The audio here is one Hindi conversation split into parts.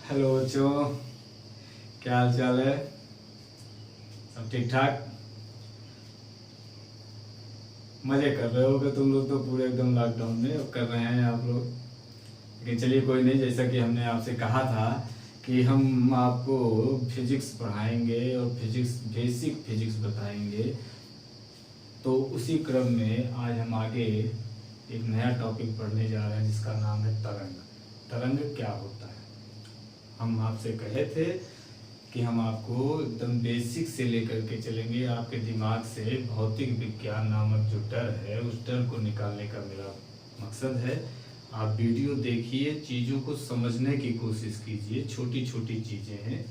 हेलो बच्चों, क्या हाल चाल है? सब ठीक ठाक? मजे कर रहे होगे तुम लोग तो पूरे एकदम लॉकडाउन में अब कर रहे हैं आप लोग। लेकिन चलिए कोई नहीं, जैसा कि हमने आपसे कहा था कि हम आपको फिजिक्स पढ़ाएंगे और फिजिक्स बेसिक फिजिक्स बताएंगे, तो उसी क्रम में आज हम आगे एक नया टॉपिक पढ़ने जा रहे हैं जिसका नाम है तरंग। तरंग क्या होता है? हम आपसे कहे थे कि हम आपको एकदम बेसिक से लेकर के चलेंगे, आपके दिमाग से भौतिक विज्ञान नामक जो डर है उस डर को निकालने का मेरा मकसद है। आप वीडियो देखिए, चीज़ों को समझने की कोशिश कीजिए। छोटी छोटी चीज़ें हैं,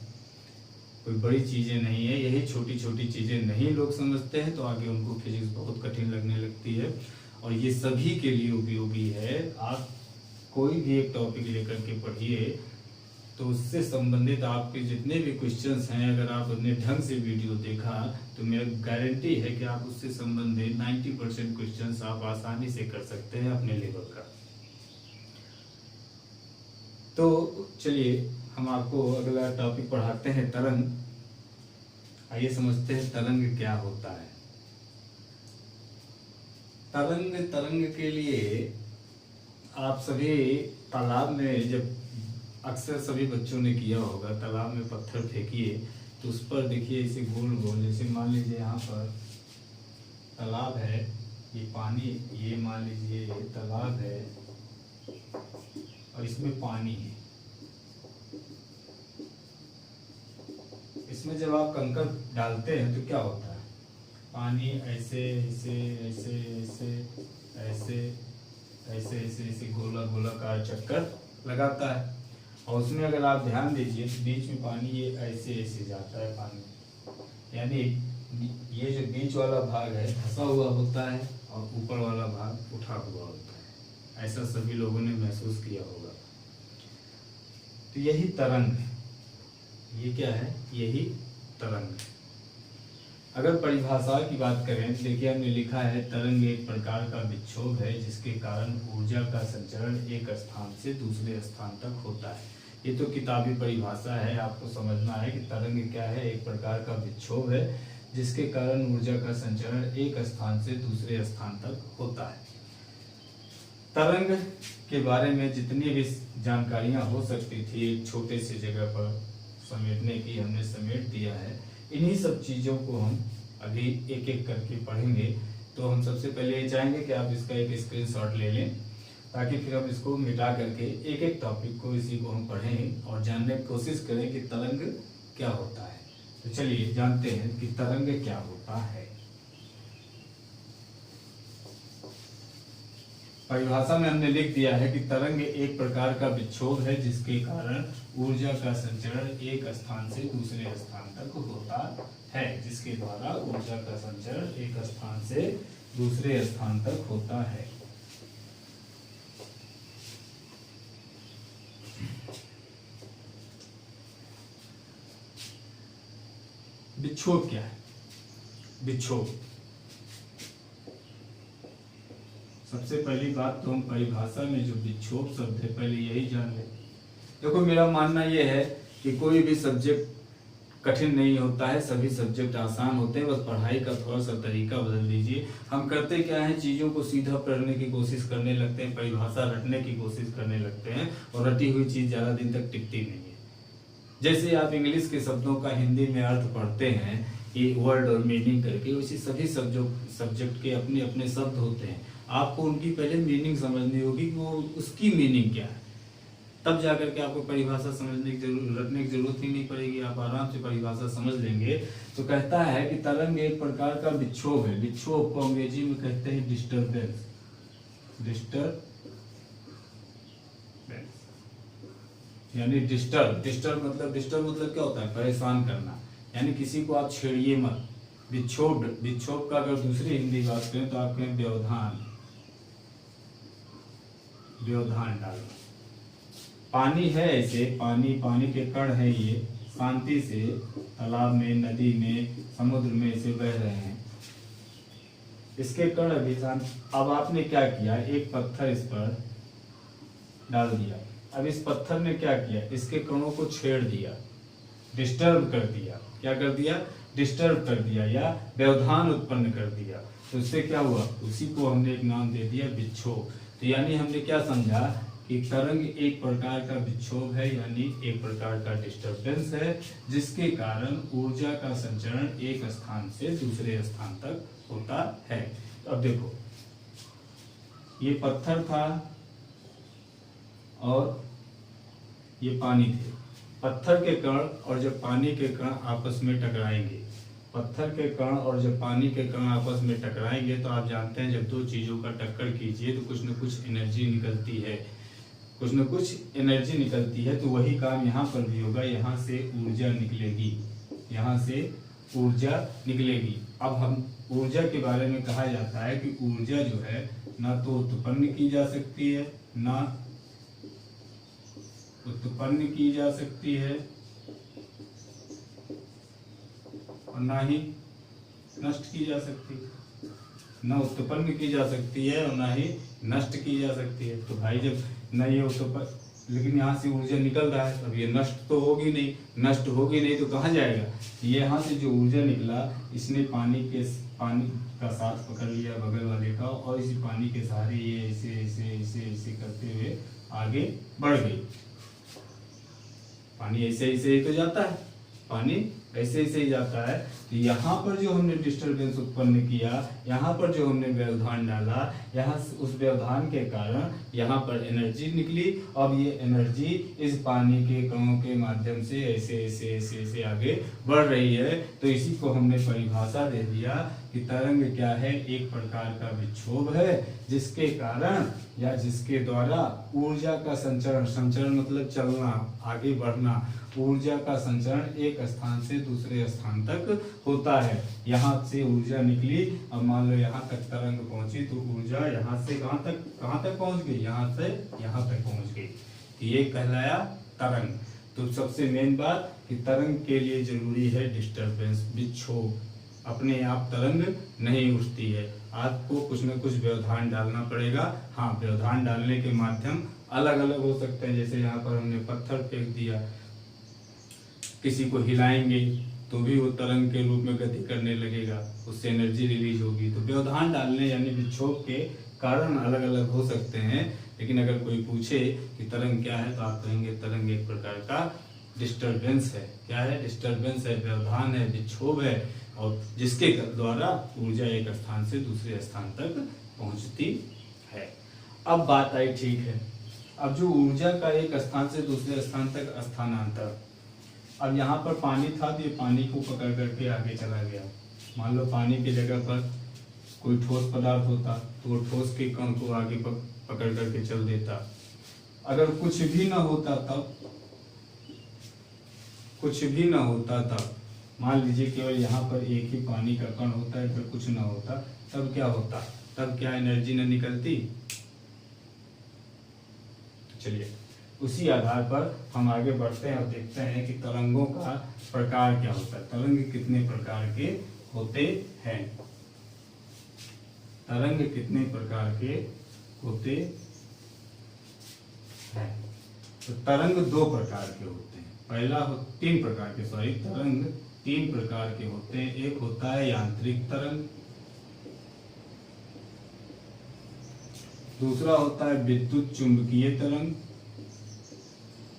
कोई बड़ी चीज़ें नहीं है। यही छोटी छोटी चीज़ें नहीं लोग समझते हैं तो आगे उनको फिजिक्स बहुत कठिन लगने लगती है, और ये सभी के लिए उपयोगी है। आप कोई भी एक टॉपिक लेकर के पढ़िए तो उससे संबंधित आपके जितने भी क्वेश्चंस हैं, अगर आप अपने ढंग से वीडियो देखा तो मेरा गारंटी है कि आप उससे संबंधित 90% क्वेश्चंस आप आसानी से कर सकते हैं अपने लेवल का। तो चलिए हम आपको अगला टॉपिक पढ़ाते हैं, तरंग। आइए समझते हैं तरंग क्या होता है। तरंग के लिए आप सभी तालाब में, जब अक्सर सभी बच्चों ने किया होगा, तालाब में पत्थर फेंकिए तो उस पर देखिए इसे गोल गोल, जैसे मान लीजिए यहाँ पर तालाब है, ये पानी, ये मान लीजिए ये तालाब है और इसमें पानी है। इसमें जब आप कंकर डालते हैं तो क्या होता है? पानी ऐसे ऐसे ऐसे ऐसे ऐसे ऐसे ऐसे ऐसे गोला गोलाकार चक्कर लगाता है, और उसमें अगर आप ध्यान दीजिए तो बीच में पानी ये ऐसे ऐसे जाता है पानी, यानी ये जो बीच वाला भाग है धंसा हुआ होता है और ऊपर वाला भाग उठा हुआ होता है। ऐसा सभी लोगों ने महसूस किया होगा। तो यही तरंग है। ये क्या है? यही तरंग है। अगर परिभाषा की बात करें तो देखिए हमने लिखा है, तरंग एक प्रकार का विक्षोभ है जिसके कारण ऊर्जा का संचरण एक स्थान से दूसरे स्थान तक होता है। ये तो किताबी परिभाषा है, आपको समझना है कि तरंग क्या है। एक प्रकार का विक्षोभ है जिसके कारण ऊर्जा का संचरण एक स्थान से दूसरे स्थान तक होता है। तरंग के बारे में जितनी भी जानकारियां हो सकती थी एक छोटे से जगह पर समेटने की, हमने समेट दिया है। इन्हीं सब चीज़ों को हम अभी एक एक करके पढ़ेंगे। तो हम सबसे पहले ये चाहेंगे कि आप इसका एक स्क्रीनशॉट ले लें, ताकि फिर हम इसको मिटा करके एक एक टॉपिक को, इसी को हम पढ़ें और जानने की कोशिश करें कि तरंग क्या होता है। तो चलिए जानते हैं कि तरंग क्या होता है। परिभाषा में हमने लिख दिया है कि तरंग एक प्रकार का विक्षोभ है जिसके कारण ऊर्जा का संचरण एक स्थान से दूसरे स्थान तक होता है। जिसके द्वारा ऊर्जा का संचरण एक स्थान से दूसरे स्थान तक होता है। विक्षोभ क्या है? विक्षोभ, सबसे पहली बात तो हम परिभाषा में जो विक्षोभ शब्द है पहले यही जान लें। देखो मेरा मानना यह है कि कोई भी सब्जेक्ट कठिन नहीं होता है, सभी सब्जेक्ट आसान होते हैं। बस पढ़ाई का थोड़ा सा तरीका बदल दीजिए। हम करते क्या है, चीज़ों को सीधा पढ़ने की कोशिश करने लगते हैं, परिभाषा रटने की कोशिश करने लगते हैं, और रटी हुई चीज़ ज़्यादा दिन तक टिकती नहीं है। जैसे आप इंग्लिश के शब्दों का हिंदी में अर्थ पढ़ते हैं कि वर्ड और मीनिंग करके, वैसे सभी सब्जेक्ट के अपने अपने शब्द होते हैं। आपको उनकी पहले मीनिंग समझनी होगी कि वो उसकी मीनिंग क्या है, तब जाकर के आपको परिभाषा समझने की रटने की जरूरत ही नहीं पड़ेगी। आप आराम से परिभाषा समझ लेंगे। तो कहता है कि तरंग एक प्रकार का विक्षोभ है। विक्षोभ को अंग्रेजी में कहते हैं डिस्टर्बेंस। डिस्टर्बेंस यानी डिस्टर्ब मतलब क्या होता है? परेशान करना, यानी किसी को आप छेड़िए मत। विक्षोभ का अगर दूसरी हिंदी बात करें तो आप कहें व्यवधान डालना। पानी है, ऐसे पानी के कण है, ये शांति से तालाब में, नदी में, समुद्र में ऐसे बह रहे हैं। इसके कण अभी शांत। अब आपने क्या किया, एक पत्थर इस पर डाल दिया। अब इस पत्थर ने क्या किया, इसके कणों को छेड़ दिया, डिस्टर्ब कर दिया। क्या कर दिया, डिस्टर्ब कर दिया या व्यवधान उत्पन्न कर दिया। तो इससे क्या हुआ, उसी को हमने एक नाम दे दिया विक्षोभ। तो यानी हमने क्या समझा कि तरंग एक प्रकार का विक्षोभ है, यानी एक प्रकार का डिस्टरबेंस है, जिसके कारण ऊर्जा का संचरण एक स्थान से दूसरे स्थान तक होता है। तो अब देखो, ये पत्थर था और ये पानी थे। पत्थर के कण और जब पानी के कण आपस में टकराएंगे, पत्थर के कण और जब पानी के कण आपस में टकराएंगे, तो आप जानते हैं जब दो चीजों का टक्कर कीजिए तो कुछ न कुछ एनर्जी निकलती है, कुछ न कुछ एनर्जी निकलती है। तो वही काम यहाँ पर भी होगा, यहाँ से ऊर्जा निकलेगी, यहाँ से ऊर्जा निकलेगी। अब हम ऊर्जा के बारे में कहा जाता है कि ऊर्जा जो है ना तो उत्पन्न की जा सकती है, ना उत्पन्न की जा सकती है और ना ही नष्ट की जा सकती है। ना उत्पन्न की जा सकती है और ना ही नष्ट की जा सकती है। तो भाई जब न ये उत्पन्न, लेकिन यहाँ से ऊर्जा निकल रहा है, अब ये नष्ट तो होगी नहीं, नष्ट होगी नहीं तो कहाँ जाएगा। ये यहाँ से जो ऊर्जा निकला, इसने पानी का साथ पकड़ लिया बगल वाले का, और इसी पानी के सहारे ये ऐसे ऐसे ऐसे ऐसे करते हुए आगे बढ़ गई। पानी ऐसे ऐसे ही तो जाता है, पानी ऐसे ऐसे ही जाता है। तो यहाँ पर जो हमने डिस्टरबेंस उत्पन्न किया, यहाँ पर जो हमने व्यवधान डाला, यहाँ उस व्यवधान के कारण यहाँ पर एनर्जी निकली। अब ये एनर्जी इस पानी के कणों के माध्यम से ऐसे ऐसे ऐसे ऐसे आगे बढ़ रही है। तो इसी को हमने परिभाषा दे दिया कि तरंग क्या है, एक प्रकार का विक्षोभ है, जिसके कारण या जिसके द्वारा ऊर्जा का संचरण, संचरण मतलब चलना, आगे बढ़ना, ऊर्जा का संचरण एक स्थान से दूसरे स्थान तक होता है। यहाँ से ऊर्जा निकली, अब मान लो यहाँ तक तरंग पहुंची, तो ऊर्जा यहाँ से कहाँ तक पहुंच गई, यहाँ से यहाँ तक पहुंच गई। ये कहलाया तरंग। तो सबसे मेन बात कि तरंग के लिए जरूरी है डिस्टरबेंस, विक्षोभ। अपने आप तरंग नहीं उठती है, आपको कुछ न कुछ व्यवधान डालना पड़ेगा। हाँ, व्यवधान डालने के माध्यम अलग अलग हो सकते हैं। जैसे यहाँ पर हमने पत्थर फेंक दिया, किसी को हिलाएंगे तो भी वो तरंग के रूप में गति करने लगेगा, उससे एनर्जी रिलीज होगी। तो व्यवधान डालने यानी विक्षोभ के कारण अलग अलग हो सकते हैं। लेकिन अगर कोई पूछे कि तरंग क्या है, तो आप कहेंगे तरंग एक प्रकार का डिस्टरबेंस है। क्या है, डिस्टरबेंस है, व्यवधान है, विक्षोभ है, और जिसके द्वारा ऊर्जा एक स्थान से दूसरे स्थान तक पहुंचती है। अब बात आई, ठीक है, अब जो ऊर्जा का एक स्थान से दूसरे स्थान तक स्थानांतर, अब यहाँ पर पानी था तो ये पानी को पकड़ करके आगे चला गया। मान लो पानी की जगह पर कोई ठोस पदार्थ होता तो वो ठोस के कण को आगे पकड़ करके चल देता। अगर कुछ भी ना होता तब, कुछ भी ना होता तब, मान लीजिए केवल यहाँ पर एक ही पानी का कण होता है, फिर कुछ ना होता, तब क्या होता, तब क्या एनर्जी न निकलती। चलिए उसी आधार पर हम आगे बढ़ते हैं और देखते हैं कि तरंगों का प्रकार क्या होता है, तरंग कितने प्रकार के होते हैं, तरंग कितने प्रकार के होते हैं। तो तरंग दो प्रकार के होते हैं, पहला तीन प्रकार के, सॉरी, तरंग तीन प्रकार के होते हैं। एक होता है यांत्रिक तरंग, दूसरा होता है विद्युत चुंबकीय तरंग,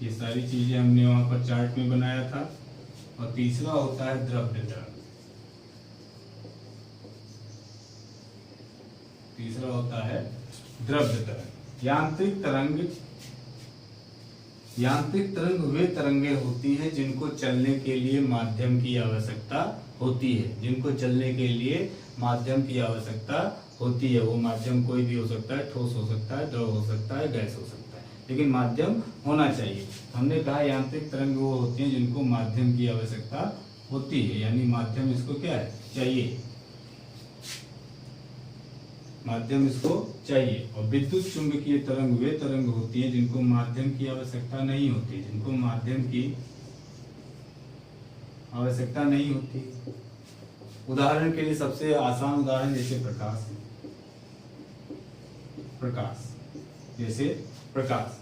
ये सारी चीजें हमने वहां पर चार्ट में बनाया था, और तीसरा होता है द्रव्य तरंग। तीसरा होता है द्रव्य तरंग। यांत्रिक तरंग वे तरंगे होती हैं जिनको चलने के लिए माध्यम की आवश्यकता होती है, जिनको चलने के लिए माध्यम की आवश्यकता होती है। वो माध्यम कोई भी हो सकता है, ठोस हो सकता है, द्रव हो सकता है, गैस हो सकता है, लेकिन माध्यम होना चाहिए। हमने कहा यांत्रिक तरंग वो होती हैं जिनको माध्यम की आवश्यकता होती है, यानी माध्यम इसको क्या है, चाहिए, माध्यम इसको चाहिए। और विद्युत चुंबकीय तरंग वे तरंग होती हैं जिनको माध्यम की आवश्यकता नहीं होती, जिनको माध्यम की आवश्यकता नहीं होती। उदाहरण के लिए सबसे आसान उदाहरण जैसे प्रकाश है, प्रकाश, जैसे प्रकाश,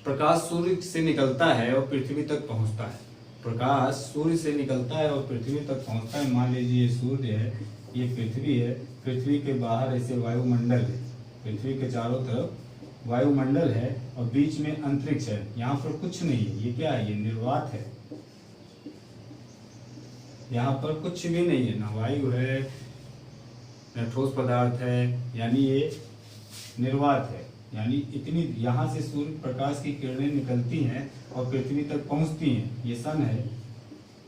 प्रकाश सूर्य से निकलता है और पृथ्वी तक पहुंचता है। प्रकाश सूर्य से निकलता है और पृथ्वी तक पहुंचता है। मान लीजिए ये सूर्य है, ये पृथ्वी है, पृथ्वी के बाहर ऐसे वायुमंडल है, पृथ्वी के चारों तरफ वायुमंडल है और बीच में अंतरिक्ष है। यहाँ पर कुछ नहीं है, ये क्या है, ये निर्वात है। यहाँ पर कुछ भी नहीं है, ना वायु है न ठोस पदार्थ है, यानी ये निर्वात है। यानी इतनी यहाँ से सूर्य प्रकाश की किरणें निकलती हैं और पृथ्वी तक पहुंचती हैं। ये सन है,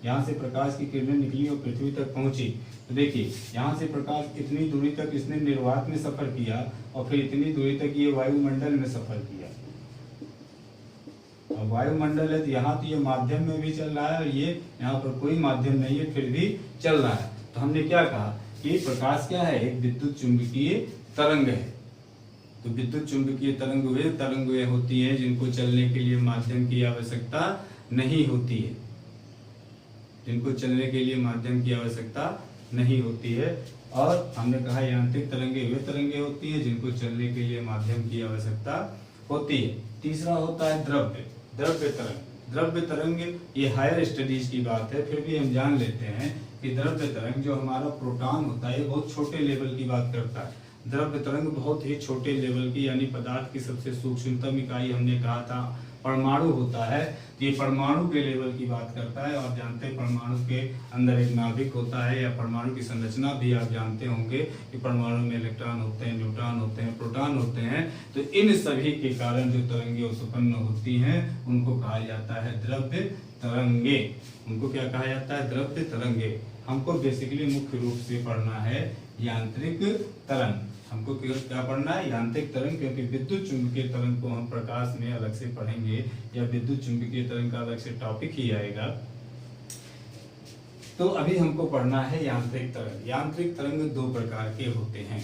यहाँ से प्रकाश की किरणें निकली और पृथ्वी तक पहुंची। तो देखिए यहाँ से प्रकाश इतनी दूरी तक इसने निर्वात में सफर किया और फिर इतनी दूरी तक ये वायुमंडल में सफर किया। अब वायुमंडल है तो यहाँ तो ये माध्यम में भी चल रहा है और ये यहाँ पर कोई माध्यम नहीं है, फिर भी चल रहा है। तो हमने क्या कहा कि प्रकाश क्या है, एक विद्युत चुंबकीय तरंग है। तो विद्युत चुंबकीय तरंग वे होती है जिनको चलने के लिए माध्यम की आवश्यकता नहीं होती है, जिनको चलने के लिए माध्यम की आवश्यकता नहीं होती है। और हमने कहा यांत्रिक तरंगे वे तरंगे होती है जिनको चलने के लिए माध्यम की आवश्यकता होती है। तीसरा होता है द्रव्य तरंग। द्रव्य तरंग ये हायर स्टडीज की बात है, फिर भी हम जान लेते हैं कि द्रव्य तरंग जो हमारा प्रोटॉन होता है, ये बहुत छोटे लेवल की बात करता है। द्रव्य तरंग बहुत ही छोटे लेवल की, यानी पदार्थ की सबसे सूक्ष्मतम इकाई हमने कहा था परमाणु होता है। ये परमाणु के लेवल की बात करता है। और जानते हैं परमाणु के अंदर एक नाभिक होता है, या परमाणु की संरचना भी आप जानते होंगे कि परमाणु में इलेक्ट्रॉन होते हैं, न्यूट्रॉन होते हैं, प्रोटॉन होते हैं। तो इन सभी के कारण जो तरंगे उत्पन्न होती हैं उनको कहा जाता है द्रव्य तरंगे। उनको क्या कहा जाता है, द्रव्य तरंगे। हमको बेसिकली मुख्य रूप से पढ़ना है यांत्रिक तरंग। हमको क्या पढ़ना है, यांत्रिक तरंग, क्योंकि विद्युत चुंबकीय तरंग को हम प्रकाश में अलग से पढ़ेंगे या विद्युत चुंबकीय तरंग का अलग से टॉपिक ही आएगा। तो अभी हमको पढ़ना है यांत्रिक तरंग। यांत्रिक तरंग दो प्रकार के होते हैं।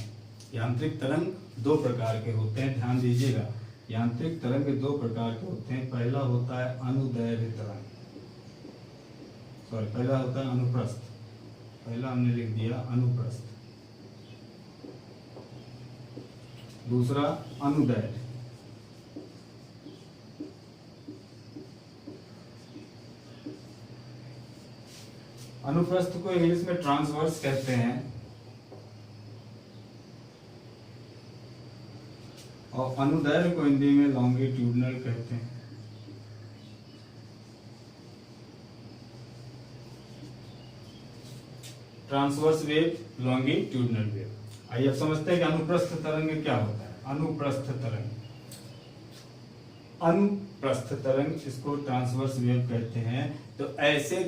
यांत्रिक तरंग दो प्रकार के होते हैं, ध्यान दीजिएगा। यांत्रिक तरंग दो प्रकार के होते हैं। पहला होता है अनुदैर्घ्य तरंग, पहला होता है अनुप्रस्थ। पहला हमने लिख दिया अनुप्रस्थ, दूसरा अनुदैर्घ्य। अनुप्रस्थ को इंग्लिश में ट्रांसवर्स कहते हैं और अनुदैर्घ्य को हिंदी में लॉन्गिट्यूडनल कहते हैं। Transverse wave, longitudinal wave. आइए अब समझते हैं कि अनुप्रस्थ तरंग क्या होता है। अनुप्रस्थ तरंग, अनुप्रस्थ तरंग, इसको ट्रांसवर्स वेव कहते हैं। तो ऐसी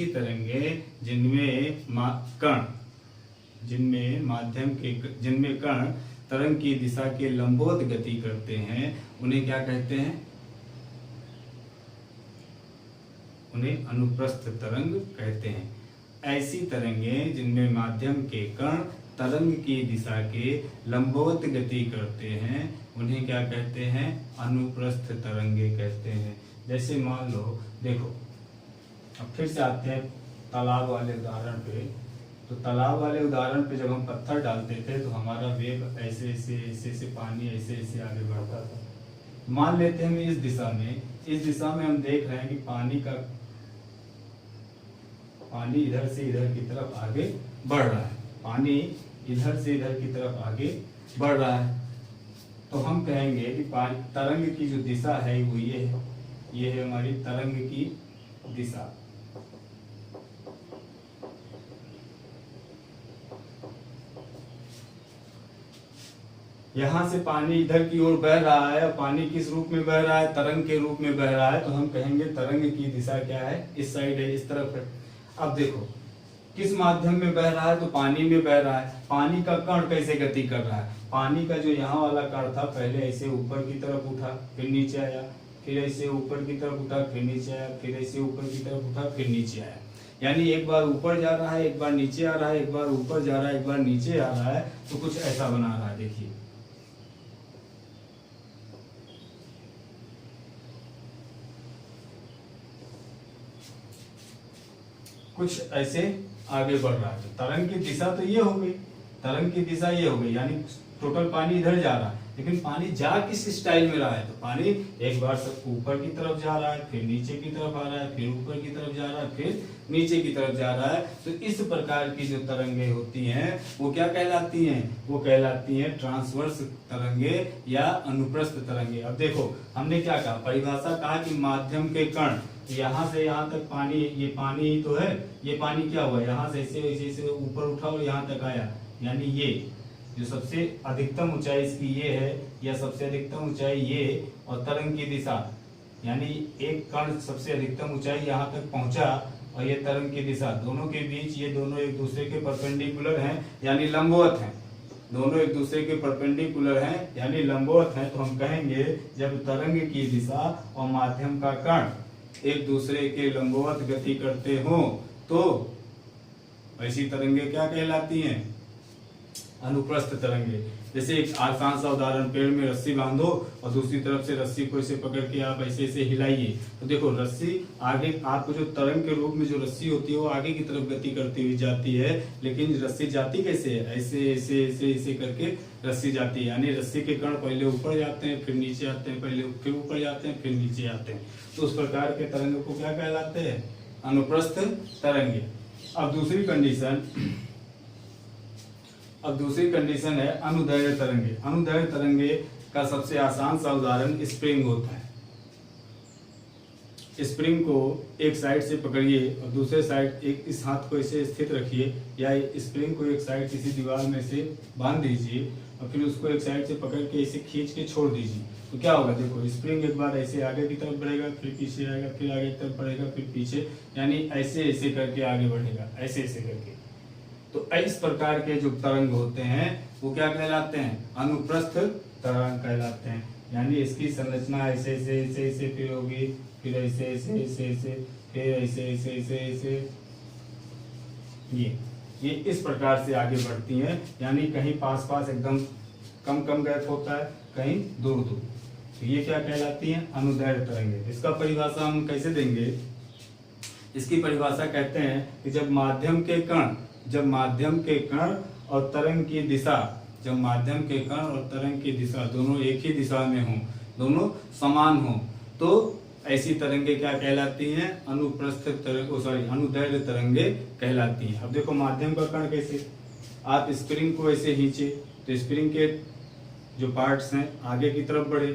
तरंगे जिनमें कण तरंग की दिशा के लंबवत गति करते हैं, उन्हें क्या कहते हैं, उन्हें अनुप्रस्थ तरंग कहते हैं। ऐसी तरंगे जिनमें माध्यम के कण तरंग की दिशा के लंबवत गति करते हैं, उन्हें क्या कहते हैं, अनुप्रस्थ तरंगे कहते हैं। जैसे मान लो, देखो अब फिर से आते हैं तालाब वाले उदाहरण पे। तो तालाब वाले उदाहरण पे जब हम पत्थर डालते थे तो हमारा वेग ऐसे ऐसे पानी ऐसे आगे बढ़ता था। मान लेते हैं इस दिशा में हम देख रहे हैं कि पानी इधर से इधर की तरफ आगे बढ़ रहा है। पानी इधर से इधर की तरफ आगे बढ़ रहा है। तो हम कहेंगे कि तरंग की जो दिशा है वो ये है हमारी तरंग की दिशा। यहाँ से पानी इधर की ओर बह रहा है और पानी किस रूप में बह रहा है, तरंग के रूप में बह रहा है। तो हम कहेंगे तरंग की दिशा क्या है, इस साइड है, इस तरफ है। अब देखो किस माध्यम में बह रहा है, तो पानी में बह रहा है। पानी का कण कैसे गति कर रहा है, पानी का जो यहाँ वाला कण था पहले ऐसे ऊपर की तरफ उठा, फिर नीचे आया, फिर ऐसे ऊपर की तरफ उठा, फिर नीचे आया, फिर ऐसे ऊपर की तरफ उठा, फिर नीचे आया। यानी एक बार ऊपर जा रहा है, एक बार नीचे आ रहा है, एक बार ऊपर जा रहा है, एक बार नीचे आ रहा है। तो कुछ ऐसा बना रहा है, देखिए कुछ ऐसे आगे बढ़ रहा है। तरंग की दिशा तो ये हो गई, तरंग की दिशा ये हो गई, यानी टोटल पानी इधर जा रहा है, लेकिन पानी जा किस स्टाइल में रहा है, तो पानी एक बार सब ऊपर की तरफ जा रहा है, फिर नीचे की तरफ आ रहा है, फिर ऊपर की तरफ जा रहा है, फिर नीचे की तरफ जा रहा है। तो इस प्रकार की जो तरंगे होती हैं वो क्या कहलाती हैं, वो कहलाती हैं ट्रांसवर्स तरंगे या अनुप्रस्थ तरंगे। अब देखो हमने क्या कहा, परिभाषा कहा कि माध्यम के कण, यहाँ से यहाँ तक पानी, ये पानी ही तो है, ये पानी क्या हुआ, यहाँ से ऐसे ऐसे ऊपर उठा और यहाँ तक आया, यानी ये जो सबसे अधिकतम ऊंचाई इसकी ये है, या सबसे अधिकतम ऊंचाई ये, और तरंग की दिशा यानी एक कण सबसे अधिकतम ऊंचाई यहाँ तक पहुंचा और ये तरंग की दिशा, दोनों के बीच ये दोनों एक दूसरे के परपेंडिकुलर हैं यानी लंबवत हैं, दोनों एक दूसरे के परपेंडिकुलर हैं यानी लंबवत हैं। तो हम कहेंगे जब तरंग की दिशा और माध्यम का कण एक दूसरे के लंबवत गति करते हो तो ऐसी तरंगे क्या कहलाती हैं, अनुप्रस्थ तरंगे। जैसे एक आसान सा उदाहरण, पेड़ में रस्सी बांधो और दूसरी तरफ से रस्सी को ऐसे पकड़ के आप ऐसे ऐसे हिलाइए, तो देखो रस्सी आगे, आपको जो तरंग के रूप में जो रस्सी होती है वो आगे की तरफ गति करती हुई जाती है, लेकिन रस्सी जाती कैसे है, ऐसे ऐसे ऐसे ऐसे करके रस्सी जाती है, यानी रस्सी के कण पहले ऊपर जाते हैं फिर नीचे आते हैं, पहले फिर ऊपर जाते हैं फिर नीचे आते हैं। तो उस प्रकार के तरंग को क्या कहलाते हैं, अनुप्रस्थ तरंगे। अब दूसरी कंडीशन है अनुदैर्घ्य तरंगे। अनुदैर्घ्य तरंगे का सबसे आसान सा उदाहरण स्प्रिंग होता है। स्प्रिंग को एक साइड से पकड़िए और दूसरे साइड एक इस हाथ को ऐसे स्थित रखिए, या स्प्रिंग को एक साइड किसी दीवार में से बांध दीजिए और फिर उसको एक साइड से पकड़ के ऐसे खींच के छोड़ दीजिए, तो क्या होगा, देखो स्प्रिंग एक बार ऐसे आगे की तरफ बढ़ेगा, फिर पीछे आएगा, फिर आगे की तरफ बढ़ेगा, फिर पीछे, यानी ऐसे ऐसे करके आगे बढ़ेगा, ऐसे ऐसे करके। तो इस प्रकार के जो तरंग होते हैं वो क्या कहलाते हैं, अनुप्रस्थ तरंग कहलाते हैं, यानी इसकी संरचना ऐसे ऐसे ऐसे ऐसे फिर होगी, फिर ऐसे ऐसे ऐसे ऐसे, फिर ऐसे ऐसे ऐसे ऐसे, ये इस प्रकार से आगे बढ़ती हैं, यानी कहीं पास पास एकदम कम कम गैप होता है, कहीं दूर दूर। तो ये क्या कहलाती हैं, अनुदैर्घ्य तरंगे। इसका परिभाषा हम कैसे देंगे, इसकी परिभाषा कहते हैं कि जब माध्यम के कण और तरंग की दिशा, जब माध्यम के कण और तरंग की दिशा दोनों एक ही दिशा में हों, दोनों समान हों, तो ऐसी तरंगे क्या कहलाती हैं, अनुप्रस्थ तरंग, अनुदैर्घ्य तरंगे कहलाती हैं। अब देखो माध्यम का कण कैसे, आप स्प्रिंग को ऐसे खींचे तो स्प्रिंग के जो पार्ट्स हैं आगे की तरफ बढ़े,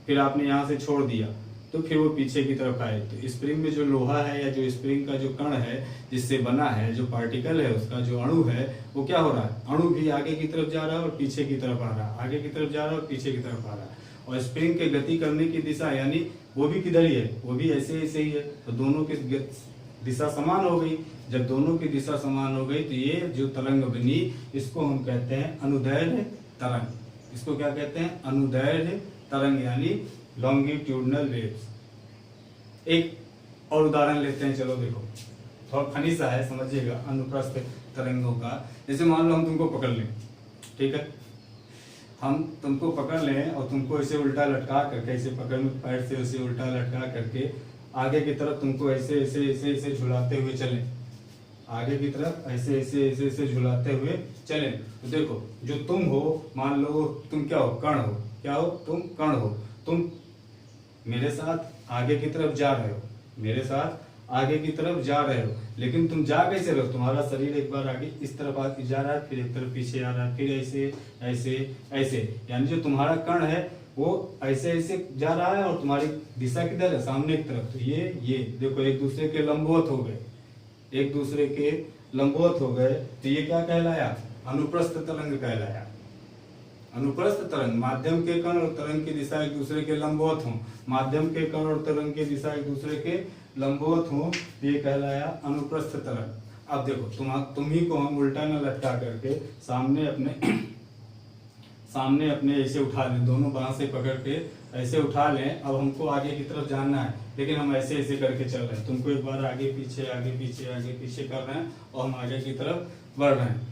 फिर आपने यहाँ से छोड़ दिया तो फिर वो पीछे की तरफ आए, तो स्प्रिंग में जो लोहा है या जो स्प्रिंग का जो कण है जिससे बना है, जो पार्टिकल है उसका जो अणु है, वो क्या हो रहा है, अणु भी आगे की तरफ जा रहा है और पीछे की तरफ आ रहा है, आगे की तरफ जा रहा है और पीछे की तरफ आ रहा है। और स्प्रिंग के गति करने की दिशा यानी वो भी किधर ही है, वो भी ऐसे ऐसे ही है, तो दोनों की दिशा समान हो गई। जब दोनों की दिशा समान हो गई तो ये जो तरंग बनी इसको हम कहते हैं अनुदैर्घ्य तरंग। इसको क्या कहते हैं, अनुदैर्घ्य तरंग यानी लॉन्गिट्यूडनल वेव्स। एक और उदाहरण लेते हैं, चलो देखो थोड़ा फनी सा है, समझिएगा अनुप्रस्थ तरंगों का। जैसे मान लो हम तुमको पकड़ लें, ठीक है, हम तुमको पकड़ लें और तुमको ऐसे उल्टा लटका करके, ऐसे पकड़ में पैर से ऐसे उल्टा लटका करके आगे की तरफ तुमको ऐसे ऐसे ऐसे ऐसे झुलाते हुए चलें, आगे की तरफ ऐसे ऐसे ऐसे ऐसे झुलाते हुए चलें, तो देखो जो तुम हो, मान लो तुम क्या हो, कण हो, क्या हो, तुम कण हो, तुम मेरे साथ आगे की तरफ जा रहे हो, मेरे साथ आगे की तरफ जा रहे हो, लेकिन तुम जा कैसे रहे हो, तुम्हारा शरीर एक बार आगे इस तरफ आगे जा रहा है, फिर एक तरफ पीछे आ रहा है, फिर ऐसे ऐसे ऐसे, यानी जो तुम्हारा कण है वो ऐसे ऐसे जा रहा है और तुम्हारी दिशा किधर है, सामने की तरफ। तो ये देखो एक दूसरे के लंबवत हो गए, एक दूसरे के लंबवत हो गए, तो ये क्या कहलाया, अनुप्रस्थ तरंग कहलाया। अनुप्रस्थ तरंग, माध्यम के कण और तरंग की दिशा एक दूसरे के लंबवत हों, माध्यम के कण और तरंग की दिशा एक दूसरे के लंबवत हों, ये कहलाया अनुप्रस्थ तरंग। अब देखो तुम ही को हम उल्टा न लटका करके सामने अपने ऐसे उठा लें, दोनों बांह से पकड़ के ऐसे उठा लें। अब हमको आगे की तरफ जाना है, लेकिन हम ऐसे ऐसे करके चल रहे हैं, तुमको एक बार आगे पीछे आगे पीछे आगे पीछे कर रहे हैं और हम आगे की तरफ बढ़ रहे हैं।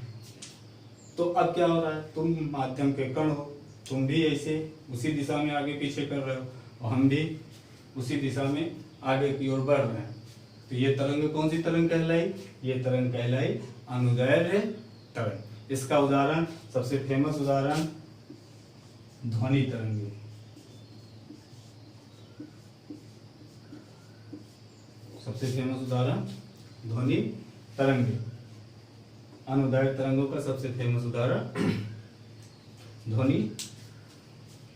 तो अब क्या हो रहा है, तुम माध्यम के कण हो, तुम भी ऐसे उसी दिशा में आगे पीछे कर रहे हो और हम भी उसी दिशा में आगे की ओर बढ़ रहे हैं। तो ये तरंग कौन सी तरंग कहलाई, ये तरंग कहलाई अनुदैर्घ्य तरंग। इसका उदाहरण, सबसे फेमस उदाहरण ध्वनि तरंगे। सबसे फेमस उदाहरण ध्वनि तरंगे। अनुदैर्घ्य तरंगों का सबसे फेमस उदाहरण ध्वनि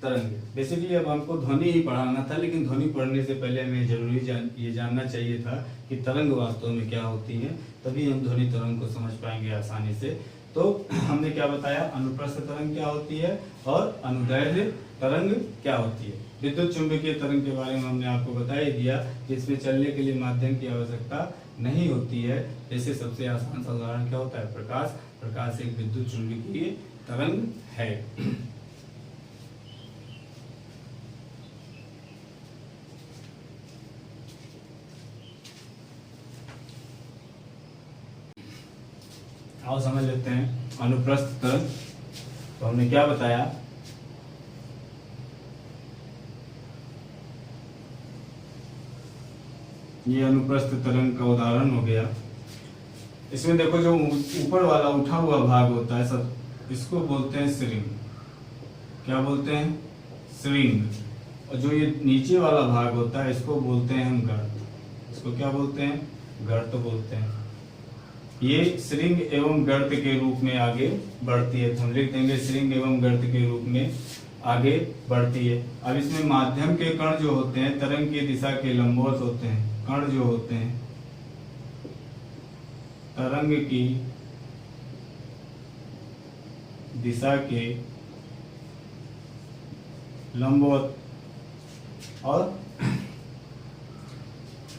तरंगे। बेसिकली अब हमको ध्वनि ही पढ़ाना था, लेकिन ध्वनि पढ़ने से पहले हमें जरूरी ये जानना चाहिए था कि तरंग वास्तव में क्या होती है, तभी हम ध्वनि तरंग को समझ पाएंगे आसानी से। तो हमने क्या बताया, अनुप्रस्थ तरंग क्या होती है और अनुदैर्घ्य तरंग क्या होती है। विद्युत चुंबकीय तरंग के बारे में हमने आपको बता ही दिया कि इसमें चलने के लिए माध्यम की आवश्यकता नहीं होती है। जैसे सबसे आसान सा उदाहरण क्या होता है, प्रकाश। प्रकाश एक विद्युत चुंबकीय तरंग है। आओ समझ लेते हैं अनुप्रस्थ तरंग। तो हमने क्या बताया, ये अनुप्रस्थ तरंग का उदाहरण हो गया। इसमें देखो जो ऊपर वाला उठा हुआ भाग होता है सब, इसको बोलते हैं स्ट्रिंग। क्या बोलते हैं, स्ट्रिंग। और जो ये नीचे वाला भाग होता है इसको बोलते हैं हम गर्त। इसको क्या बोलते हैं, गर्त बोलते हैं। ये श्रृंग एवं गर्त के रूप में आगे बढ़ती है। तो हम लिख देंगे श्रृंग एवं गर्त के रूप में आगे बढ़ती है। अब इसमें माध्यम के कण जो होते हैं तरंग की दिशा के लंबवत होते हैं। कण जो होते हैं तरंग की दिशा के लंबवत। और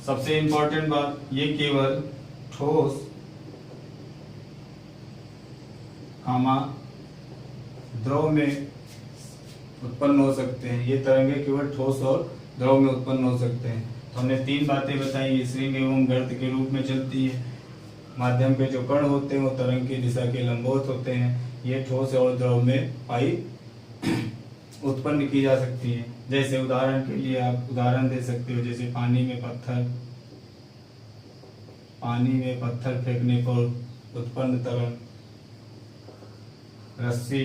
सबसे इंपॉर्टेंट बात, ये केवल ठोस कामा द्रव में उत्पन्न हो सकते हैं। ये तरंगे केवल ठोस और द्रव में उत्पन्न हो सकते हैं। तो हमने तीन बातें बताई। ये श्रृंग एवं गर्त के रूप में चलती है। माध्यम के जो कण होते हैं वो तरंग की दिशा के लंबवत होते हैं। ये ठोस और द्रव में पाई उत्पन्न की जा सकती है। जैसे उदाहरण के लिए आप उदाहरण दे सकते हो, जैसे पानी में पत्थर फेंकने पर उत्पन्न तरंग, रस्सी,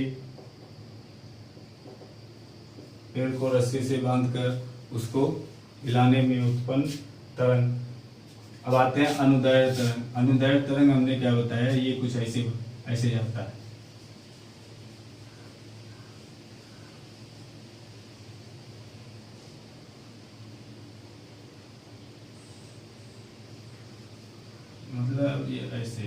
पेड़ को रस्सी से बांधकर उसको हिलाने में उत्पन्न तरंग। अब आते हैं अनुदैर्घ्य तरंग। अनुदैर्घ्य तरंग हमने क्या बताया, ये कुछ ऐसे जाता है। मतलब ये ऐसे समझ लो।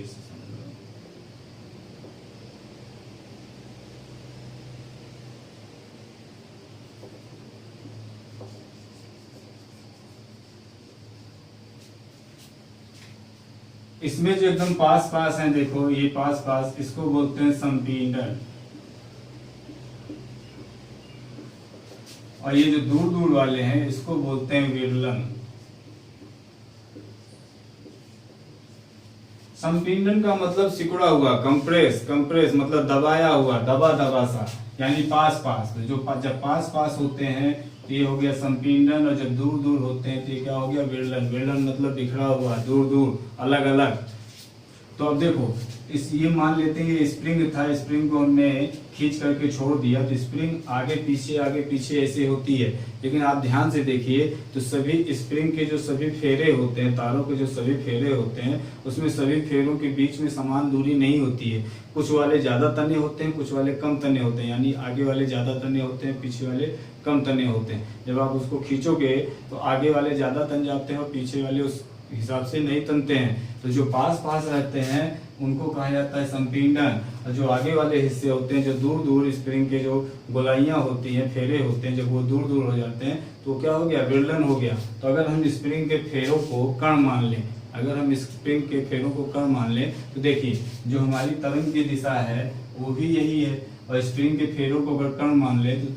इसमें जो एकदम पास पास है, देखो ये पास पास, इसको बोलते हैं संपीड़न। और ये जो दूर दूर वाले हैं इसको बोलते हैं विरलन। संपीड़न का मतलब सिकुड़ा हुआ, कंप्रेस मतलब दबाया हुआ, दबा सा, यानी पास पास। जो जब पास पास होते हैं तो ये हो गया संपीड़न, और जब दूर दूर होते हैं तो ये क्या हो गया, विरलन। विरलन मतलब बिखरा हुआ, दूर दूर, अलग अलग। तो अब देखो ये मान लेते हैं ये स्प्रिंग था, स्प्रिंग को हमने खींच करके छोड़ दिया तो स्प्रिंग आगे पीछे ऐसे होती है। लेकिन आप ध्यान से देखिए तो सभी स्प्रिंग के जो सभी फेरे होते हैं, तारों के जो सभी फेरे होते हैं, उसमें सभी फेरों के बीच में समान दूरी नहीं होती है। कुछ वाले ज्यादा तने होते हैं, कुछ वाले कम तने होते हैं। यानी आगे वाले ज्यादा तने होते हैं, पीछे वाले कम तने होते हैं। जब आप उसको खींचोगे तो आगे वाले ज्यादा तन जाते हैं और पीछे वाले उस हिसाब से नहीं तनते हैं। तो जो पास पास रहते हैं उनको कहा जाता है संपीड़न, और जो आगे वाले हिस्से होते हैं, जो दूर दूर स्प्रिंग के जो गोलाइयां होती हैं, फेरे होते हैं, जब वो दूर दूर हो जाते हैं तो क्या हो गया, विरलन हो गया। तो अगर हम स्प्रिंग के फेरों को कण मान लें, तो देखिए जो हमारी तरंग की दिशा है वो भी यही है, और स्प्रिंग के फेरों को अगर कण मान ले तो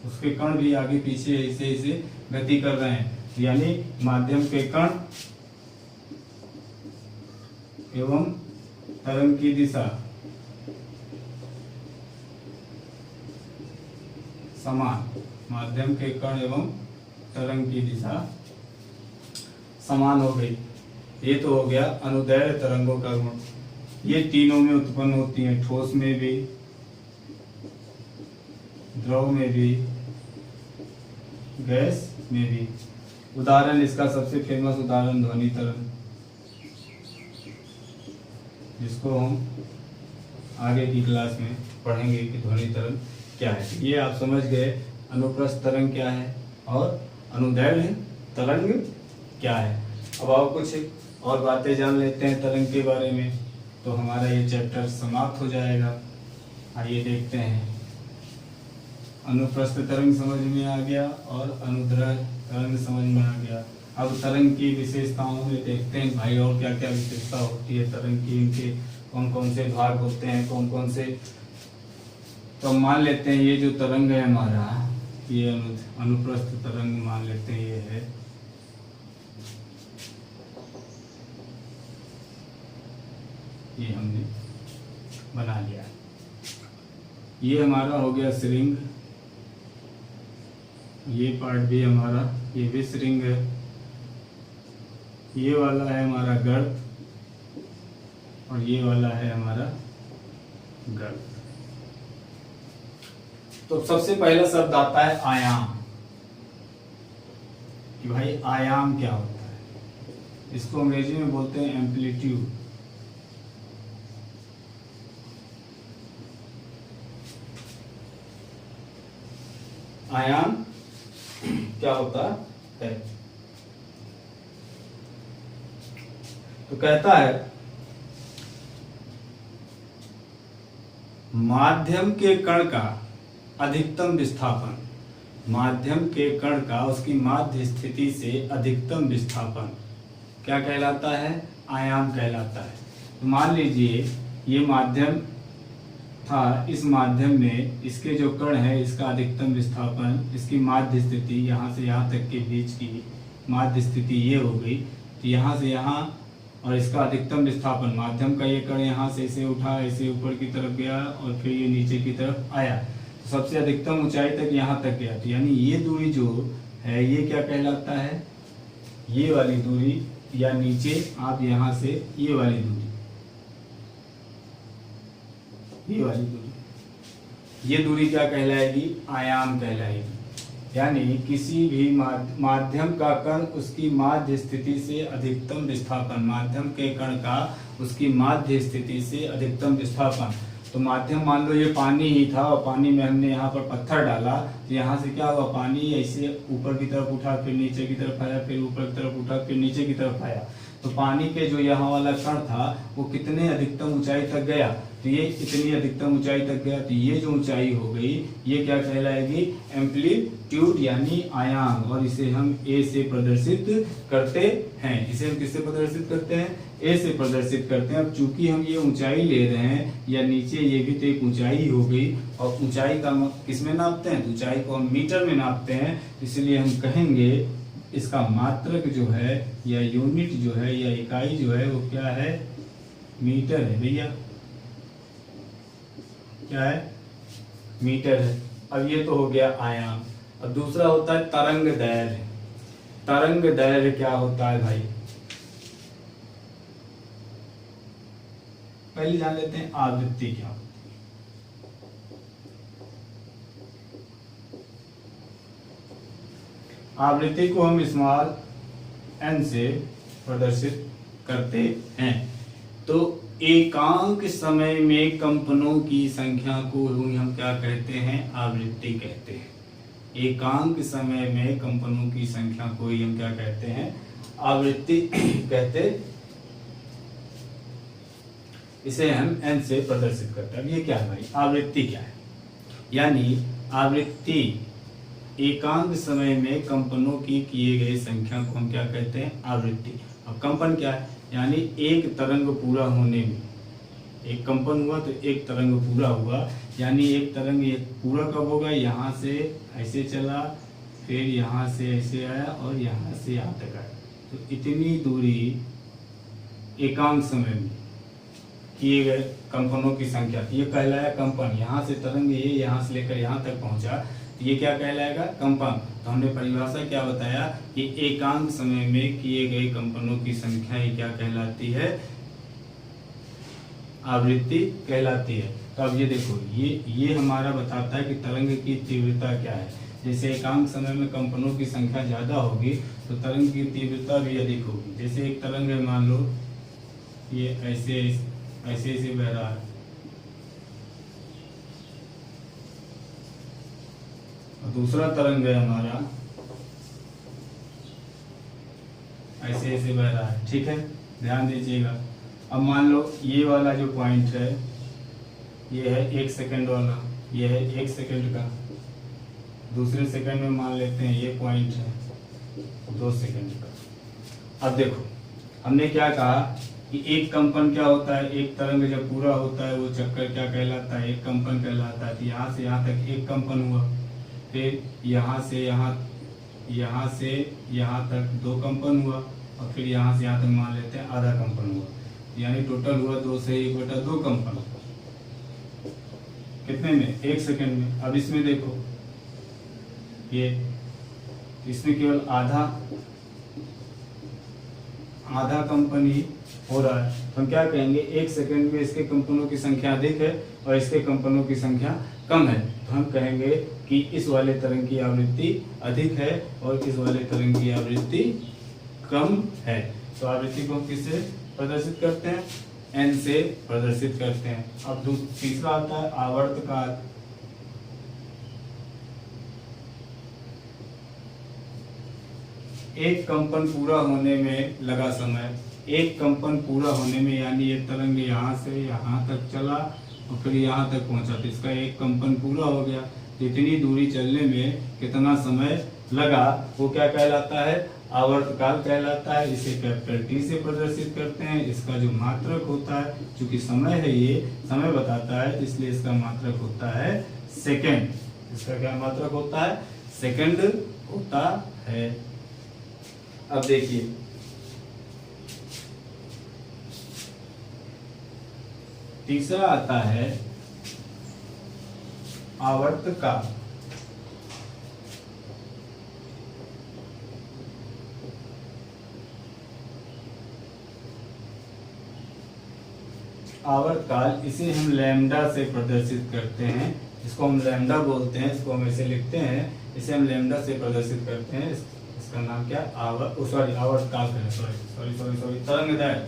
उसके कण भी आगे पीछे ऐसे गति कर रहे हैं। यानी माध्यम के कण एवं तरंग की दिशा समान, माध्यम के कण एवं तरंग की दिशा समान हो गई। ये तो हो गया अनुदैर्घ्य तरंगों का गुण। ये तीनों में उत्पन्न होती हैं, ठोस में भी, द्रव में भी, गैस में भी। उदाहरण इसका सबसे फेमस उदाहरण ध्वनि तरंग, जिसको हम आगे की क्लास में पढ़ेंगे कि ध्वनि तरंग क्या है। ये आप समझ गए अनुप्रस्थ तरंग क्या है और अनुदैर्ध्य तरंग क्या है। अब आओ कुछ और बातें जान लेते हैं तरंग के बारे में, तो हमारा ये चैप्टर समाप्त हो जाएगा। आइए देखते हैं। अनुप्रस्थ तरंग समझ में आ गया और अनुदैर्ध्य तरंग समझ में आ गया। अब तरंग की विशेषताओं में देखते हैं भाई और क्या क्या विशेषता होती है तरंग की, इनके कौन कौन से भाग होते हैं, कौन कौन से। तो मान लेते हैं ये जो तरंग है हमारा, ये अनुप्रस्थ तरंग मान लेते हैं ये है। ये हमने बना लिया। ये हमारा हो गया श्रृंग, ये पार्ट भी हमारा, ये भी श्रृंग है। ये वाला है हमारा गर्भ और ये वाला है हमारा गर्भ। तो सबसे पहला शब्द आता है आयाम, कि भाई आयाम क्या होता है। इसको अंग्रेजी में बोलते हैं एम्पलीट्यूड। आयाम क्या होता है, तो कहता है माध्यम के कण का अधिकतम विस्थापन, माध्यम के कण का उसकी माध्य स्थिति से अधिकतम विस्थापन क्या कहलाता है, आयाम कहलाता है। तो मान लीजिए ये माध्यम था, इस माध्यम में इसके जो कण है इसका अधिकतम विस्थापन, इसकी माध्य स्थिति यहाँ से यहाँ तक के बीच की माध्य स्थिति ये हो गई। तो यहाँ से यहाँ और इसका अधिकतम विस्थापन, माध्यम का ये कण यहाँ से इसे उठा, इसे ऊपर की तरफ गया और फिर ये नीचे की तरफ आया, तो सबसे अधिकतम ऊंचाई तक यहाँ तक गया। तो यानी ये दूरी जो है ये क्या कहलाता है, ये वाली दूरी, या नीचे आप यहाँ से ये वाली दूरी, ये वाली दूरी, ये दूरी क्या कहलाएगी, आयाम कहलाएगी। यानी किसी भी माध्यम का कण उसकी माध्य स्थिति से अधिकतम विस्थापन, माध्यम के कण का उसकी माध्य स्थिति से अधिकतम विस्थापन। तो माध्यम मान लो ये पानी ही था और पानी में हमने यहाँ पर पत्थर डाला, तो यहाँ से क्या हुआ, पानी ऐसे ऊपर की तरफ उठा, फिर नीचे की तरफ आया, फिर ऊपर की तरफ उठा, फिर नीचे की तरफ आया। तो पानी के जो यहाँ वाला कण था वो कितने अधिकतम ऊंचाई तक गया, तो ये इतनी अधिकतम ऊंचाई तक गया। तो ये जो ऊंचाई हो गई ये क्या कहलाएगी, एम्पलीट्यूड यानी आयाम। और इसे हम ए से प्रदर्शित करते हैं। इसे हम किससे प्रदर्शित करते हैं, ए से प्रदर्शित करते हैं। अब चूंकि हम ये ऊंचाई ले रहे हैं, या नीचे ये भी तो एक ऊंचाई हो गई, और ऊंचाई का किसमें नापते हैं, ऊंचाई को हम मीटर में नापते हैं। इसलिए हम कहेंगे इसका मात्रक जो है या यूनिट जो है या इकाई जो है वो क्या है, मीटर है भैया, क्या है, मीटर है। अब ये तो हो गया आयाम। अब दूसरा होता है तरंग दैर्घ्य। तरंग दैर्घ्य क्या होता है भाई, पहले जान लेते हैं आवृत्ति क्या होती है। आवृत्ति को हम स्मॉल n से प्रदर्शित करते हैं। तो एकांक समय में कंपनों की संख्या को हम क्या कहते हैं, आवृत्ति कहते हैं। एकांक समय में कंपनों की संख्या को ही हम क्या कहते हैं, आवृत्ति कहते। इसे हम n से प्रदर्शित करते हैं। अब ये क्या है भाई, आवृत्ति क्या है, यानी आवृत्ति एकांक समय में कंपनों की किए गए संख्या को हम क्या कहते हैं, आवृत्ति। अब कंपन क्या है, यानी एक तरंग पूरा होने में, एक कंपन हुआ तो एक तरंग पूरा हुआ, यानी एक तरंग ये पूरा कब होगा, यहाँ से ऐसे चला, फिर यहाँ से ऐसे आया और यहाँ से यहाँ तक आया। तो इतनी दूरी एकांक समय में किए गए कंपनों की संख्या, ये कहलाया कंपन। यहाँ से तरंग ये यहाँ से लेकर यहाँ तक पहुँचा, तो ये क्या कहलाएगा, कंपन। तो हमने परिभाषा क्या बताया कि एकांक समय में किए गए कंपनों की संख्या ही क्या कहलाती है, आवृत्ति कहलाती है। तो अब ये देखो, ये हमारा बताता है कि तरंग की तीव्रता क्या है। जैसे एकांक समय में कंपनों की संख्या ज़्यादा होगी तो तरंग की तीव्रता भी अधिक होगी। जैसे एक तरंग है, मान लो ये ऐसे ऐसे ऐसे बह रहा है, और दूसरा तरंग है हमारा ऐसे ऐसे बह रहा है, ठीक है, ध्यान दीजिएगा। अब मान लो ये वाला जो पॉइंट है ये है 1 सेकंड वाला, ये है 1 सेकंड का, दूसरे सेकंड में मान लेते हैं ये पॉइंट है 2 सेकंड का। अब देखो हमने क्या कहा कि एक कंपन क्या होता है, एक तरंग जब पूरा होता है वो चक्कर क्या कहलाता है, एक कंपन कहलाता है। तो यहाँ से यहाँ तक एक कंपन हुआ, फिर यहाँ से यहाँ तक 2 कंपन हुआ, और फिर यहाँ से यहाँ तक मान लेते हैं आधा कंपन हुआ, यानी टोटल हुआ 2 से 1/2 कंपन। कितने में? 1 सेकंड में। अब इसमें देखो ये, इसमें केवल आधा कंपन ही हो रहा है, तो हम क्या कहेंगे, 1 सेकंड में इसके कंपनों की संख्या अधिक है और इसके कंपनों की संख्या कम है, तो हम कहेंगे कि इस वाले तरंग की आवृत्ति अधिक है और इस वाले तरंग की आवृत्ति कम है। तो आवृत्ति को किससे प्रदर्शित करते हैं? n से प्रदर्शित करते हैं। अब तीसरा आता है आवर्तकाल। एक कंपन पूरा होने में लगा समय, एक कंपन पूरा होने में, यानी ये तरंग यहाँ से यहाँ तक चला और फिर यहाँ तक पहुँचा, तो इसका एक कंपन पूरा हो गया। इतनी दूरी चलने में कितना समय लगा वो क्या कहलाता है? आवर्तकाल कहलाता है। इसे कैपिटल T से प्रदर्शित करते हैं। इसका जो मात्रक होता है, चूंकि समय है, ये समय बताता है, इसलिए इसका मात्रक होता है सेकंड। इसका क्या मात्रक होता है? सेकंड होता है। अब देखिए तीसरा आता है आवर्तकाल। आवर्तकाल, इसे हम लैम्डा से प्रदर्शित करते हैं। इसको हम लैम्डा बोलते हैं, इसको हम ऐसे लिखते हैं, इसे हम लैम्डा से प्रदर्शित करते हैं। इसका नाम क्या? आवर्तकाल है। सॉरी तरंगदैर्घ्य।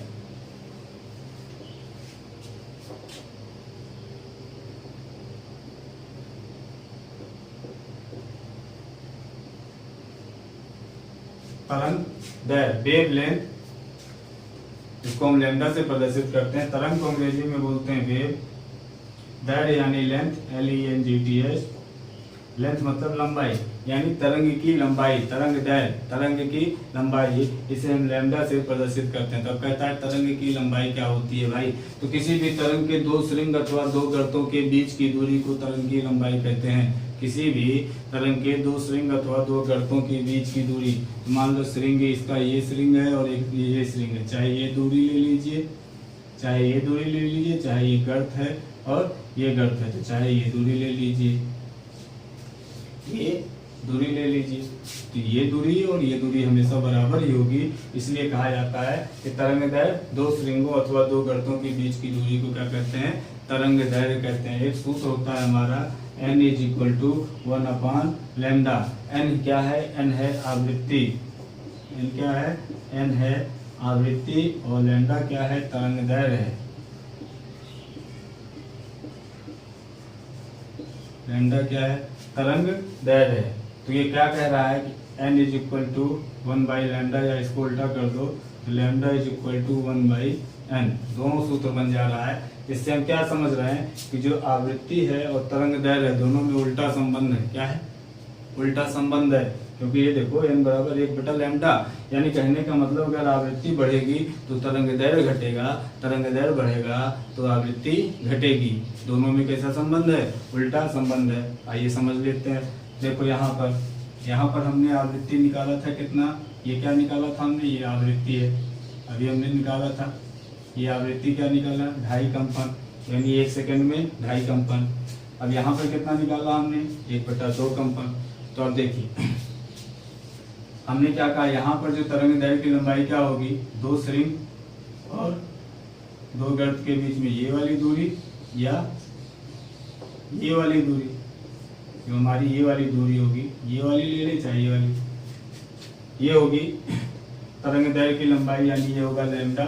तरंगदैर्घ्य, वेवलेंथ, इसको हम लैम्डा से प्रदर्शित करते हैं। तरंग को अंग्रेजी में बोलते हैं वेव, दैर्घ्य यानी लेंथ, LENGTH, लेंथ मतलब लंबाई, यानी तरंग की लंबाई, तरंगदैर्घ्य, तरंग की लंबाई, इसे हम लैम्डा से प्रदर्शित करते हैं। तो अब कहता है तरंग की लंबाई क्या होती है भाई? तो किसी भी तरंग के 2 श्रृंग अथवा 2 गर्तों के बीच की दूरी को तरंग की लंबाई कहते हैं। किसी भी तरंग के 2 श्रृंग अथवा 2 गर्तों के बीच की दूरी, मान लो श्रृंग इसका ये श्रृंग है और एक ये श्रृंग है, चाहे ये दूरी ले लीजिए, चाहे ये दूरी ले लीजिए, चाहे ये गर्त है और ये गर्त है, तो चाहे ये दूरी ले लीजिए, ये दूरी ले लीजिए, तो ये दूरी और ये दूरी हमेशा बराबर ही होगी। इसलिए कहा जाता है कि तरंगदैर्घ्य 2 श्रृंगों अथवा 2 गर्तों के बीच की दूरी को क्या कहते हैं? तरंगदैर्घ्य कहते हैं। एक सूत्र होता है हमारा n = 1/λ। n क्या है? n है आवृत्ति, n क्या है? n है आवृत्ति, और लैम्डा क्या है? तरंगदैर्घ्य है। लैम्डा क्या है? तरंगदैर्घ्य है। तो ये क्या कह रहा है कि n = 1/λ, या इसको उल्टा कर दो तो λ = 1/n। दोनों सूत्र बन जा रहा है। इससे हम क्या समझ रहे हैं कि जो आवृत्ति है और तरंगदैर्घ्य है, दोनों में उल्टा संबंध है। क्या है? उल्टा संबंध है, क्योंकि ये देखो n = 1/λ, यानी कहने का मतलब अगर आवृत्ति बढ़ेगी तो तरंगदैर्घ्य घटेगा, तरंगदैर्घ्य बढ़ेगा तो आवृत्ति घटेगी। दोनों में कैसा संबंध है? उल्टा संबंध है। आइए समझ लेते हैं। देखो यहाँ पर हमने आवृत्ति निकाला था कितना? ये क्या निकाला था हमने? ये आवृत्ति है, अभी हमने निकाला था। ये आवृत्ति क्या निकाला? 2.5 कंपन, यानी 1 सेकंड में 2.5 कंपन। अब यहाँ पर कितना निकाला हमने? 1/2 कंपन। तो अब देखिए हमने क्या कहा, यहाँ पर जो तरंगदैर्घ्य की लंबाई क्या होगी? 2 श्रृंग और 2 गर्त के बीच में ये वाली दूरी, या ये वाली दूरी, जो हमारी ये वाली दूरी होगी, ये वाली ले ले चाहे ये वाली, ये होगी तरंग दैर्घ्य की लंबाई, यानी ये होगा लैम्डा,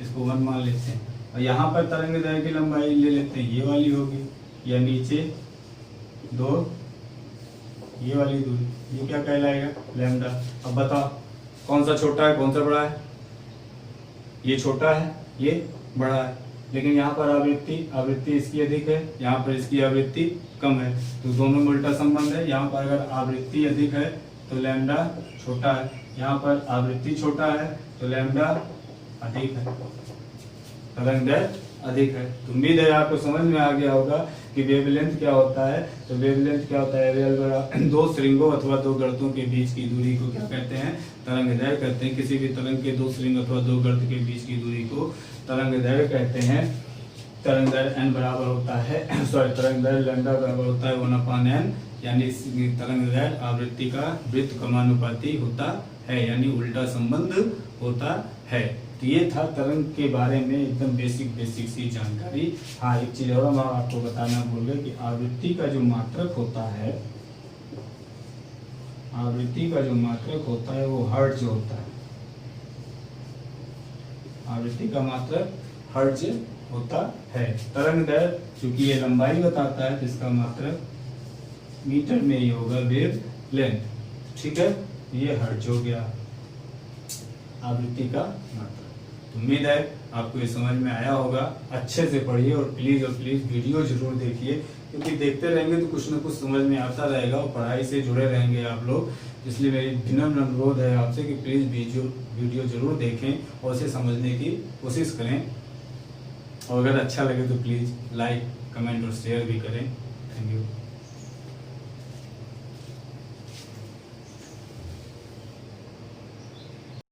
इसको 1 मान लेते हैं। और यहाँ पर तरंग दैर्घ्य की लंबाई ले लेते हैं, ये वाली होगी, या नीचे 2 ये वाली दूरी, ये क्या कहलाएगा, लैम्डा। अब बताओ कौन सा छोटा है कौन सा बड़ा है, ये छोटा है ये बड़ा है, लेकिन यहाँ पर आवृत्ति इसकी अधिक है, यहाँ पर इसकी आवृत्ति कम है, तो दोनों में उल्टा संबंध है। यहाँ पर अगर आवृत्ति अधिक है तो लैम्डा छोटा है, यहाँ पर आवृत्ति छोटा है तो लैम्डा अधिक है, तरंग दैर्घ्य अधिक है। तो उम्मीद है आपको समझ में आ गया होगा कि वेवलेंथ क्या होता है। तो वेवलेंथ क्या होता है, दो श्रृंगों अथवा दो गर्तों के बीच की दूरी को क्या कहते हैं, तरंग दैर्घ्य कहते हैं। किसी भी तरंग के दो श्रृंग अथवा दो गर्त के बीच की दूरी को तरंग दैर्घ्य कहते हैं। तरंग दैर्घ्य n बराबर होता है तरंग दैर्घ्य लैम्डा बराबर होता है 1/n, यानी तरंग दैर्घ्य आवृत्ति का वृत्त क्रमानुपाती होता है, यानी उल्टा संबंध होता है। तो ये था तरंग के बारे में एकदम बेसिक सी जानकारी। हाँ, एक चीज और हम आपको बताना भूल गए कि आवृत्ति का जो मात्रक होता है, आवृत्ति का जो मात्रक होता है वो हर्ट्ज होता है। आवृत्ति का मात्रक हर्ट्ज होता है। तरंग दैर्घ्य चूंकि ये लंबाई बताता है तो इसका मात्रक मीटर में ही होगा, वेव लेंथ, ठीक है। ये हर्ट्ज हो गया आवृत्ति का मात्रक। उम्मीद है आपको ये समझ में आया होगा। अच्छे से पढ़िए और प्लीज वीडियो जरूर देखिए, क्योंकि देखते रहेंगे तो कुछ ना कुछ समझ में आता रहेगा और पढ़ाई से जुड़े रहेंगे आप लोग। इसलिए मेरी विनम्र अनुरोध है आपसे कि प्लीज वीडियो जरूर देखें और उसे समझने की कोशिश करें, और अगर अच्छा लगे तो प्लीज लाइक कमेंट और शेयर भी करें। Thank you.